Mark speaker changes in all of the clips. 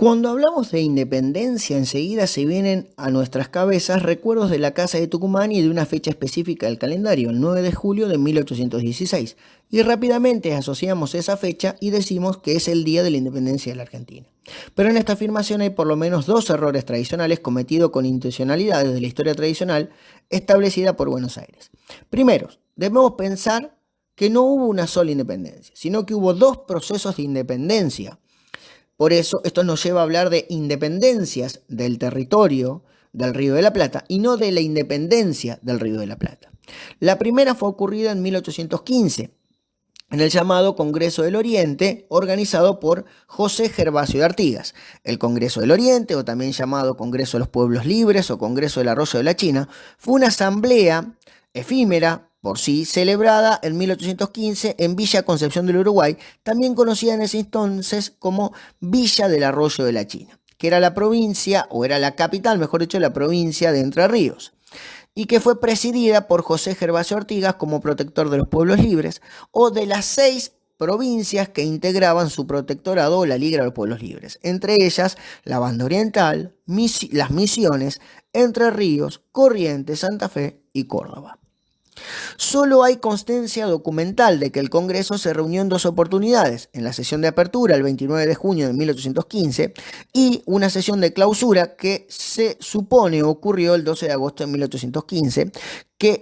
Speaker 1: Cuando hablamos de independencia, enseguida se vienen a nuestras cabezas recuerdos de la Casa de Tucumán y de una fecha específica del calendario, el 9 de julio de 1816. Y rápidamente asociamos esa fecha y decimos que es el día de la independencia de la Argentina. Pero en esta afirmación hay por lo menos dos errores tradicionales cometidos con intencionalidad desde la historia tradicional establecida por Buenos Aires. Primero, debemos pensar que no hubo una sola independencia, sino que hubo dos procesos de independencia. Por eso esto nos lleva a hablar de independencias del territorio del Río de la Plata y no de la independencia del Río de la Plata. La primera fue ocurrida en 1815, en el llamado Congreso del Oriente, organizado por José Gervasio de Artigas. El Congreso del Oriente, o también llamado Congreso de los Pueblos Libres o Congreso del Arroyo de la China, fue una asamblea efímera por sí, celebrada en 1815 en Villa Concepción del Uruguay, también conocida en ese entonces como Villa del Arroyo de la China, que era la provincia, o era la capital, mejor dicho, la provincia de Entre Ríos, y que fue presidida por José Gervasio Artigas como protector de los pueblos libres, o de las 6 provincias que integraban su protectorado o la Liga de los Pueblos Libres, entre ellas la Banda Oriental, las Misiones, Entre Ríos, Corrientes, Santa Fe y Córdoba. Solo hay constancia documental de que el Congreso se reunió en dos oportunidades, en la sesión de apertura el 29 de junio de 1815 y una sesión de clausura que se supone ocurrió el 12 de agosto de 1815,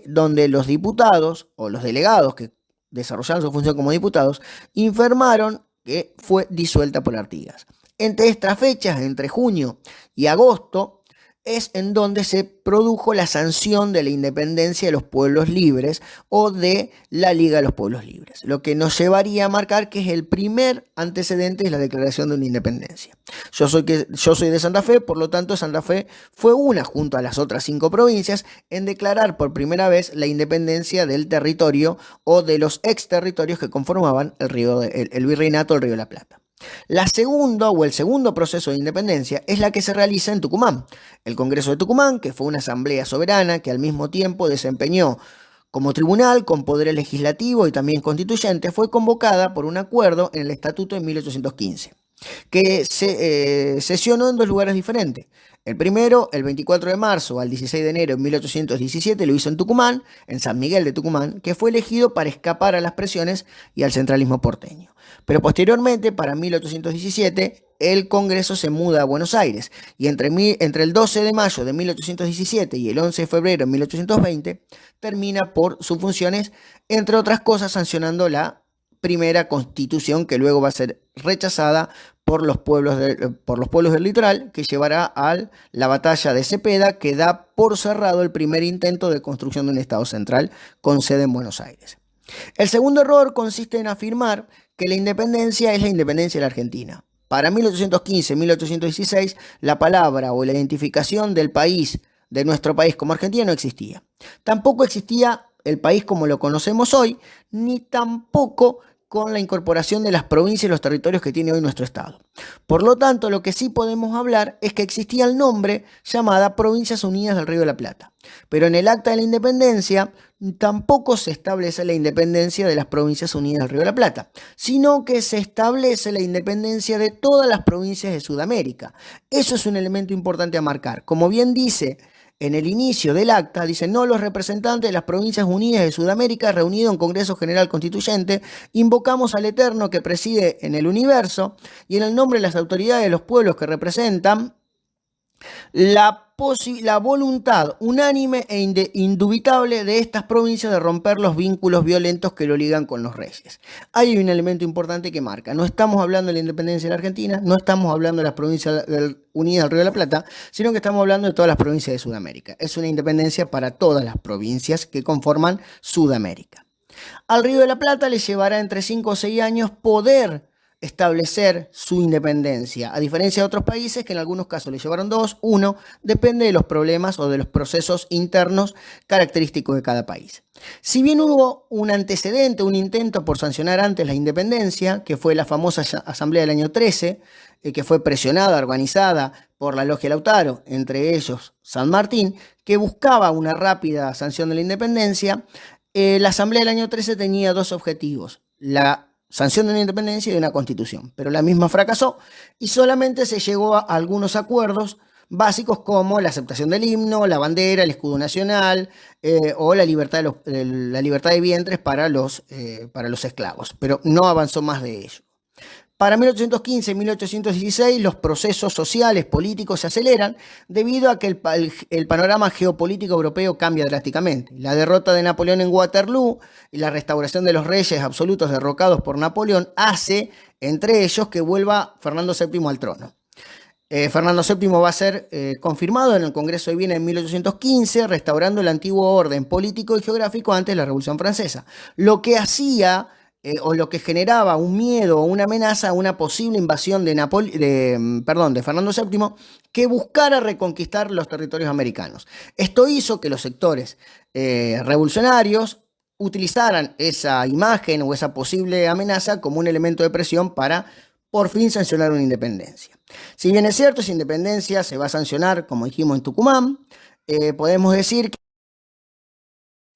Speaker 1: donde los diputados o los delegados que desarrollaron su función como diputados informaron que fue disuelta por Artigas. Entre estas fechas, entre junio y agosto, es en donde se produjo la sanción de la independencia de los pueblos libres o de la Liga de los Pueblos Libres, lo que nos llevaría a marcar que es el primer antecedente de la declaración de una independencia. Yo soy de Santa Fe, por lo tanto Santa Fe fue una, junto a las otras 5 provincias, en declarar por primera vez la independencia del territorio o de los exterritorios que conformaban el virreinato del Río de la Plata. La segunda o el segundo proceso de independencia es la que se realiza en Tucumán. El Congreso de Tucumán, que fue una asamblea soberana que al mismo tiempo desempeñó como tribunal con poder legislativo y también constituyente, fue convocada por un acuerdo en el Estatuto de 1815, que se sesionó en 2 lugares diferentes. El primero, el 24 de marzo al 16 de enero de 1817, lo hizo en Tucumán, en San Miguel de Tucumán, que fue elegido para escapar a las presiones y al centralismo porteño. Pero posteriormente, para 1817, el Congreso se muda a Buenos Aires y entre el 12 de mayo de 1817 y el 11 de febrero de 1820 termina por sus funciones, entre otras cosas, sancionando la primera constitución que luego va a ser rechazada por los pueblos del litoral, que llevará a la batalla de Cepeda, que da por cerrado el primer intento de construcción de un Estado central con sede en Buenos Aires. El segundo error consiste en afirmar que la independencia es la independencia de la Argentina. Para 1815-1816, la palabra o la identificación del país, de nuestro país como Argentina, no existía. Tampoco existía el país como lo conocemos hoy, ni tampoco con la incorporación de las provincias y los territorios que tiene hoy nuestro Estado. Por lo tanto, lo que sí podemos hablar es que existía el nombre llamada Provincias Unidas del Río de la Plata. Pero en el Acta de la Independencia tampoco se establece la independencia de las Provincias Unidas del Río de la Plata, sino que se establece la independencia de todas las provincias de Sudamérica. Eso es un elemento importante a marcar. Como bien dice en el inicio del acta, dice: no, los representantes de las Provincias Unidas de Sudamérica, reunidos en Congreso General Constituyente, invocamos al Eterno que preside en el universo y en el nombre de las autoridades de los pueblos que representan, la voluntad unánime e indubitable de estas provincias de romper los vínculos violentos que lo ligan con los reyes. Hay un elemento importante que marca: no estamos hablando de la independencia de la Argentina, no estamos hablando de las provincias unidas del Río de la Plata, sino que estamos hablando de todas las provincias de Sudamérica. Es una independencia para todas las provincias que conforman Sudamérica. Al Río de la Plata le llevará entre 5 o 6 años poder establecer su independencia, a diferencia de otros países que en algunos casos le llevaron 2, 1, depende de los problemas o de los procesos internos característicos de cada país. Si bien hubo un antecedente, un intento por sancionar antes la independencia, que fue la famosa Asamblea del año 13, que fue presionada, organizada por la Logia Lautaro, entre ellos San Martín, que buscaba una rápida sanción de la independencia, la Asamblea del año 13 tenía 2 objetivos: la sanción de una independencia y de una constitución, pero la misma fracasó y solamente se llegó a algunos acuerdos básicos como la aceptación del himno, la bandera, el escudo nacional o la libertad de vientres para los esclavos, pero no avanzó más de ello. Para 1815 y 1816 los procesos sociales, políticos se aceleran debido a que el panorama geopolítico europeo cambia drásticamente. La derrota de Napoleón en Waterloo y la restauración de los reyes absolutos derrocados por Napoleón hace, entre ellos, que vuelva Fernando VII al trono. Fernando VII va a ser confirmado en el Congreso de Viena en 1815, restaurando el antiguo orden político y geográfico antes de la Revolución Francesa. Lo que hacía o lo que generaba un miedo o una amenaza a una posible invasión de Fernando VII que buscara reconquistar los territorios americanos. Esto hizo que los sectores revolucionarios utilizaran esa imagen o esa posible amenaza como un elemento de presión para por fin sancionar una independencia. Si bien es cierto, esa independencia se va a sancionar, como dijimos, en Tucumán, podemos decir que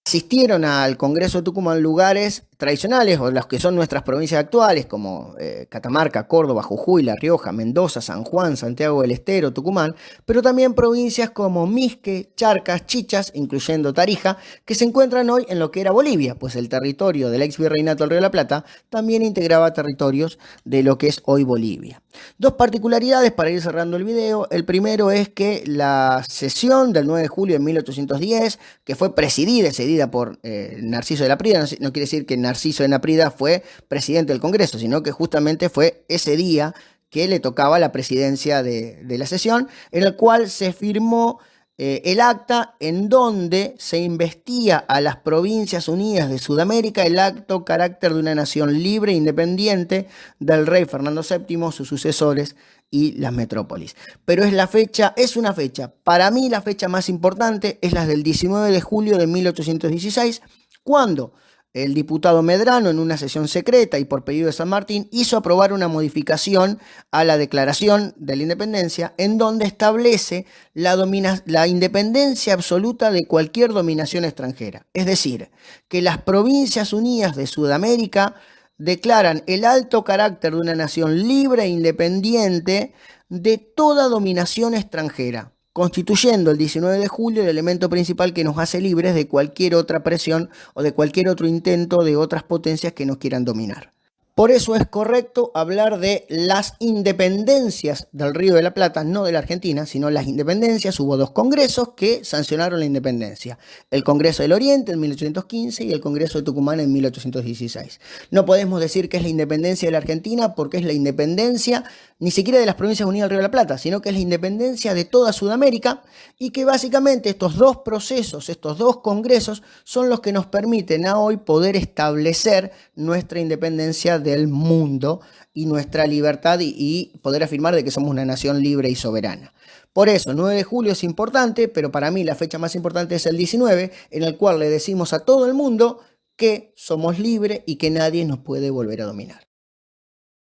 Speaker 1: asistieron al Congreso de Tucumán lugares tradicionales o los que son nuestras provincias actuales como Catamarca, Córdoba, Jujuy, La Rioja, Mendoza, San Juan, Santiago del Estero, Tucumán, pero también provincias como Misque, Charcas, Chichas, incluyendo Tarija, que se encuentran hoy en lo que era Bolivia, pues el territorio del ex virreinato del Río de la Plata también integraba territorios de lo que es hoy Bolivia. Dos particularidades para ir cerrando el video. El primero es que la sesión del 9 de julio de 1810, que fue presidida y cedida por Narciso de Laprida, no quiere decir que Narciso de Laprida fue presidente del Congreso, sino que justamente fue ese día que le tocaba la presidencia de la sesión, en el cual se firmó el acta en donde se investía a las Provincias Unidas de Sudamérica el acto carácter de una nación libre e independiente del rey Fernando VII, sus sucesores y las metrópolis. Pero es una fecha, para mí la fecha más importante es la del 19 de julio de 1816, cuando el diputado Medrano, en una sesión secreta y por pedido de San Martín, hizo aprobar una modificación a la Declaración de la Independencia en donde establece la independencia absoluta de cualquier dominación extranjera. Es decir, que las Provincias Unidas de Sudamérica declaran el alto carácter de una nación libre e independiente de toda dominación extranjera, constituyendo el 19 de julio el elemento principal que nos hace libres de cualquier otra presión o de cualquier otro intento de otras potencias que nos quieran dominar. Por eso es correcto hablar de las independencias del Río de la Plata, no de la Argentina, sino las independencias. Hubo dos congresos que sancionaron la independencia. El Congreso del Oriente en 1815 y el Congreso de Tucumán en 1816. No podemos decir que es la independencia de la Argentina porque es la independencia ni siquiera de las Provincias Unidas del Río de la Plata, sino que es la independencia de toda Sudamérica y que básicamente estos dos procesos, estos dos congresos, son los que nos permiten a hoy poder establecer nuestra independencia del mundo y nuestra libertad y poder afirmar de que somos una nación libre y soberana. Por eso, 9 de julio es importante, pero para mí la fecha más importante es el 19, en el cual le decimos a todo el mundo que somos libres y que nadie nos puede volver a dominar.